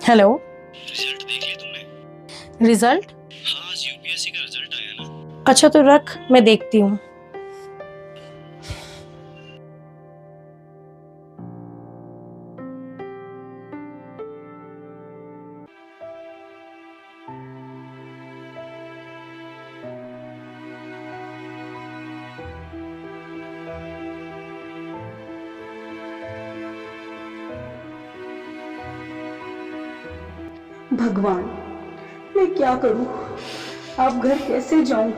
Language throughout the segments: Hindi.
हेलो। रिजल्ट देख लिया तुमने? रिजल्ट? हाँ, आज यूपीएससी का रिजल्ट आया ना। अच्छा तो रख, मैं देखती हूँ। भगवान, मैं क्या करूं? अब घर कैसे जाऊं?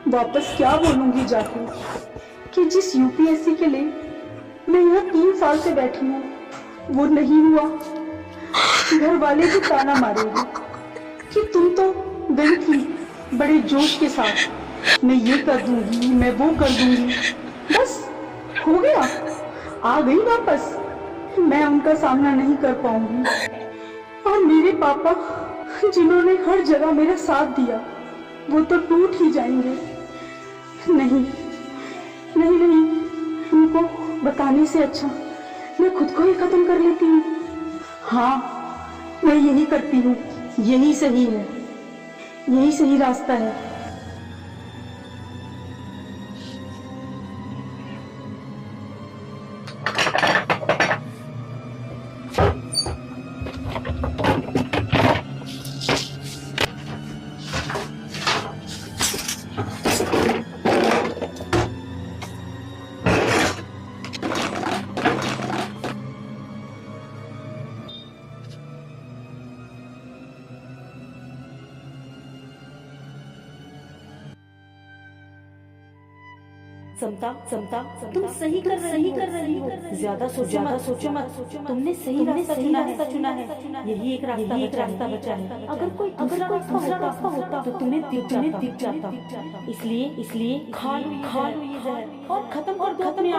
वापस क्या बोलूंगी जाके कि जिस यूपीएससी के लिए मैं यहाँ 3 साल से बैठी हूँ वो नहीं हुआ। घर वाले भी ताना मारेंगे कि तुम तो गई थी बड़े जोश के साथ, मैं ये कर दूंगी, मैं वो कर दूंगी। बस हो गया, आ गई वापस। मैं उनका सामना नहीं कर पाऊंगी। और मेरे पापा जिन्होंने हर जगह मेरा साथ दिया वो तो टूट ही जाएंगे। नहीं नहीं नहीं, उनको बताने से अच्छा मैं खुद को ही खत्म कर लेती हूँ। हाँ, मैं यही करती हूँ, यही सही है, यही सही रास्ता है। समता समता तुम सही कर रही हो। ज्यादा सोचो मत। तुमने सही रास्ता चुना है। यही एक रास्ता बचा है। अगर कोई दूसरा रास्ता होता तो तुम्हें दिख जाता। इसलिए खा लो ये जहर और खत्म कर दो अपने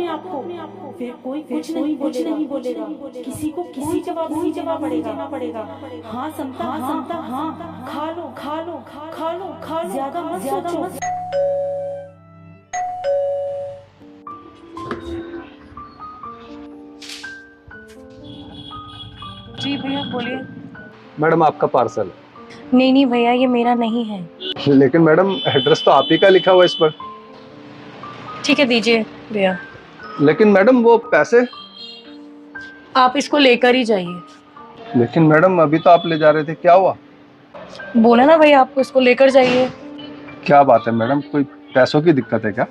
आप को। फिर कोई कुछ नहीं बोलेगा। किसी को किसी जवाब पड़ेगा। हाँ समता, हाँ खा लो। ज्यादा मत सोचो। जी भैया बोलिए। मैडम आपका पार्सल। नहीं नहीं भैया, ये मेरा नहीं है। लेकिन मैडम एड्रेस तो आप ही का लिखा हुआ है इस पर। ठीक है दीजिए भैया। लेकिन मैडम वो पैसे। आप इसको लेकर ही जाइए। लेकिन मैडम अभी तो आप ले जा रहे थे, क्या हुआ? बोला ना भैया आपको इसको लेकर जाइए। क्या बात है मैडम, कोई पैसों की दिक्कत है क्या?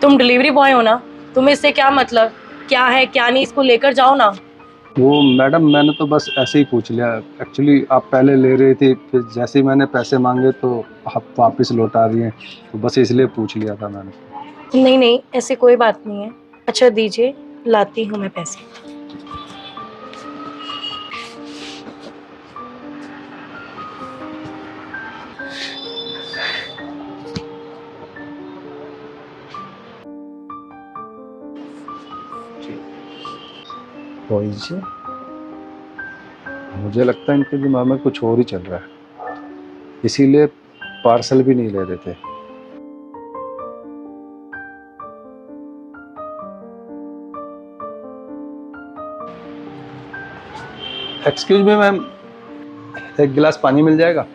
तुम डिलीवरी बॉय हो ना, तुम्हें इससे क्या मतलब? क्या है क्या नहीं, इसको लेकर जाओ ना। वो मैडम मैंने तो बस ऐसे ही पूछ लिया। एक्चुअली आप पहले ले रही थी, फिर जैसे ही मैंने पैसे मांगे तो आप वापस लौटा रही हैं, तो बस इसलिए पूछ लिया था मैंने। नहीं नहीं, ऐसी कोई बात नहीं है। अच्छा दीजिए, लाती हूँ मैं पैसे। मुझे लगता है इनके दिमाग में कुछ और ही चल रहा है, इसीलिए पार्सल भी नहीं ले रहे थे। एक्सक्यूज मी मैम, एक गिलास पानी मिल जाएगा?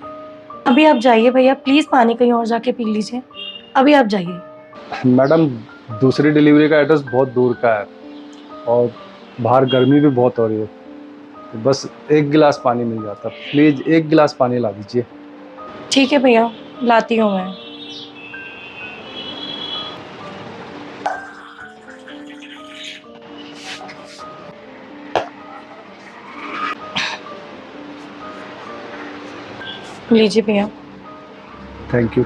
अभी आप जाइए भैया, प्लीज पानी कहीं और जाके पी लीजिए। अभी आप जाइए। मैडम दूसरी डिलीवरी का एड्रेस बहुत दूर का है और बाहर गर्मी भी बहुत हो रही है, तो बस एक गिलास पानी मिल जाता। प्लीज एक गिलास पानी ला दीजिए। ठीक है भैया, लाती हूँ मैं। लीजिए भैया। Thank you.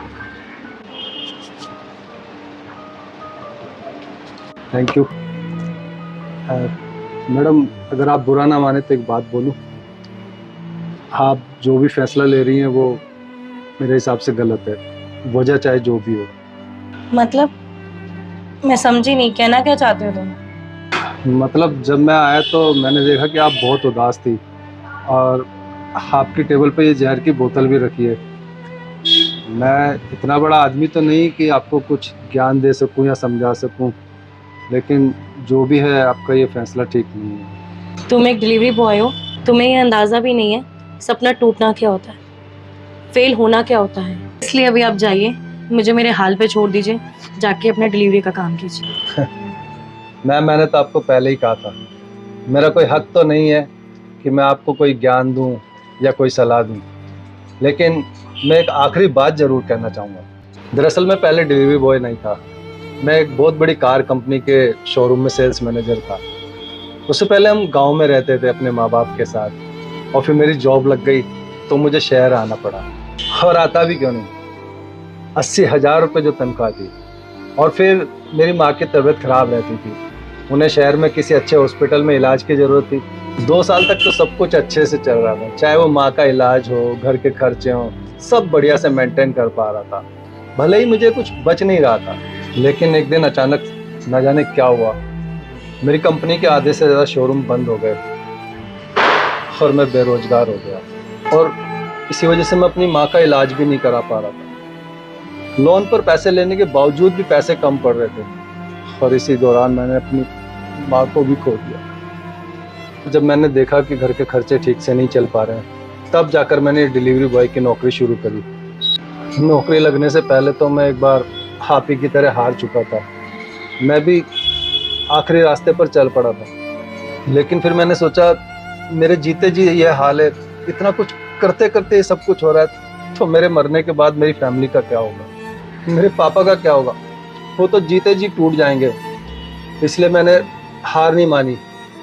Thank you. Madam अगर आप बुरा ना माने तो एक बात बोलूं, आप जो भी फैसला ले रही हैं वो मेरे हिसाब से गलत है, वजह चाहे जो भी हो। मतलब मैं समझी नहीं, कहना क्या चाहते हो तुम? मतलब जब मैं आया तो मैंने देखा कि आप बहुत उदास थी और आपकी टेबल पे ये जहर की बोतल भी रखी है। मैं इतना बड़ा आदमी तो नहीं कि आपको कुछ ज्ञान दे सकूं या समझा सकूं, लेकिन जो भी है आपका ये फैसला ठीक नहीं है। तुम एक डिलीवरी बॉय हो, तुम्हें ये अंदाज़ा भी नहीं है सपना टूटना क्या होता है, फेल होना क्या होता है। इसलिए अभी आप जाइए, मुझे मेरे हाल पे छोड़ दीजिए, जाके अपने डिलीवरी का काम कीजिए। मैंने तो आपको पहले ही कहा था, मेरा कोई हक तो नहीं है कि मैं आपको कोई ज्ञान दूं या कोई सलाह दूं, लेकिन मैं एक आखिरी बात ज़रूर कहना चाहूँगा। दरअसल मैं पहले डिलीवरी बॉय नहीं था, मैं एक बहुत बड़ी कार कंपनी के शोरूम में सेल्स मैनेजर था। उससे पहले हम गांव में रहते थे अपने माँ बाप के साथ, और फिर मेरी जॉब लग गई तो मुझे शहर आना पड़ा। और आता भी क्यों नहीं, 80,000 रुपये जो तनख्वाह थी। और फिर मेरी माँ की तबीयत खराब रहती थी, उन्हें शहर में किसी अच्छे हॉस्पिटल में इलाज की ज़रूरत थी। 2 साल तक तो सब कुछ अच्छे से चल रहा था, चाहे वो माँ का इलाज हो, घर के खर्चे हों, सब बढ़िया से मेंटेन कर पा रहा था। भले ही मुझे कुछ बच नहीं रहा था, लेकिन एक दिन अचानक न जाने क्या हुआ, मेरी कंपनी के आधे से ज़्यादा शोरूम बंद हो गए और मैं बेरोजगार हो गया। और इसी वजह से मैं अपनी माँ का इलाज भी नहीं करा पा रहा था। लोन पर पैसे लेने के बावजूद भी पैसे कम पड़ रहे थे, और इसी दौरान मैंने अपनी माँ को भी खो दिया। जब मैंने देखा कि घर के खर्चे ठीक से नहीं चल पा रहे हैं, तब जाकर मैंने डिलीवरी बॉय की नौकरी शुरू करी। नौकरी लगने से पहले तो मैं एक बार आप ही की तरह हार चुका था, मैं भी आखिरी रास्ते पर चल पड़ा था। लेकिन फिर मैंने सोचा, मेरे जीते जी ये हाल है, इतना कुछ करते करते ये सब कुछ हो रहा है, तो मेरे मरने के बाद मेरी फैमिली का क्या होगा, मेरे पापा का क्या होगा, वो तो जीते जी टूट जाएंगे। इसलिए मैंने हार नहीं मानी,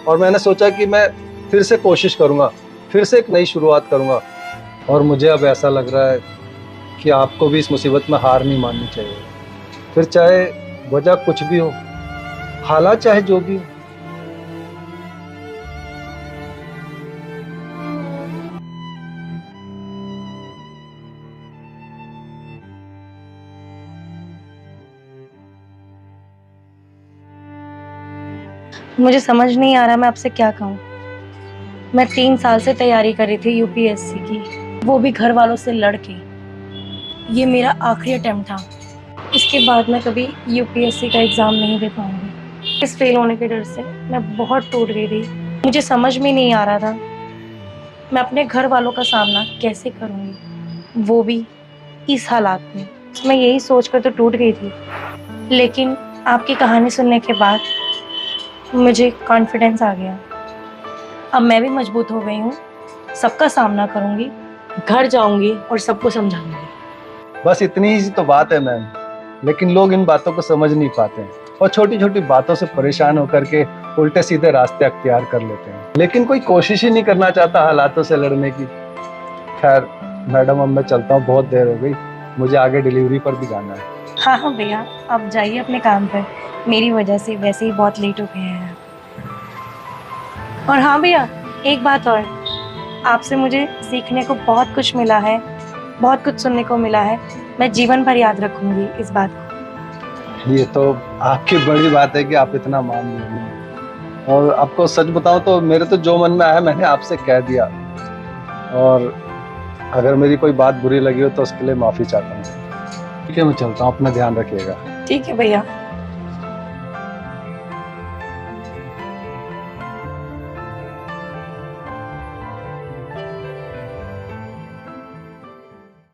और मैंने सोचा कि मैं फिर से कोशिश करूँगा, फिर से एक नई शुरुआत करूँगा। और मुझे अब ऐसा लग रहा है कि आपको भी इस मुसीबत में हार नहीं माननी चाहिए, फिर चाहे वजह कुछ भी हो, हालात चाहे जो भी हो। मुझे समझ नहीं आ रहा मैं आपसे क्या कहूँ। मैं 3 साल से तैयारी कर रही थी यूपीएससी की, वो भी घर वालों से लड़ के। ये मेरा आखिरी अटेम्प्ट था, इसके बाद मैं कभी यूपीएससी का एग्ज़ाम नहीं दे पाऊंगी। इस फेल होने के डर से मैं बहुत टूट गई थी। मुझे समझ में नहीं आ रहा था मैं अपने घर वालों का सामना कैसे करूँगी, वो भी इस हालात में। मैं यही सोच कर तो टूट गई थी, लेकिन आपकी कहानी सुनने के बाद मुझे कॉन्फिडेंस आ गया। अब मैं भी मजबूत हो गई हूँ, सबका सामना करूँगी, घर जाऊँगी और सबको समझाऊँगी। बस इतनी ही तो बात है मैम, लेकिन लोग इन बातों को समझ नहीं पाते हैं और छोटी छोटी बातों से परेशान होकर के उल्टे सीधे रास्ते अख्तियार कर लेते हैं, लेकिन कोई कोशिश ही नहीं करना चाहता हालातों से लड़ने की। खैर मैडम, अब मैं चलता हूँ, बहुत देर हो गई, मुझे आगे डिलीवरी पर भी जाना है। हाँ हाँ भैया, आप जाइए अपने काम पर, मेरी वजह से वैसे ही बहुत लेट हो गए हैं। और हाँ भैया, एक बात और, आपसे मुझे सीखने को बहुत कुछ मिला है, बहुत कुछ सुनने को मिला है। मैं जीवन भर याद रखूंगी इस बात को। ये तो आपकी बड़ी बात है कि आप इतना मान रही हैं, और आपको सच बताऊं तो मेरे तो जो मन में आया मैंने आपसे कह दिया, और अगर मेरी कोई बात बुरी लगी हो तो उसके लिए माफ़ी चाहता हूँ। ठीक है, मैं चलता हूँ, अपना ध्यान रखिएगा। ठीक है भैया।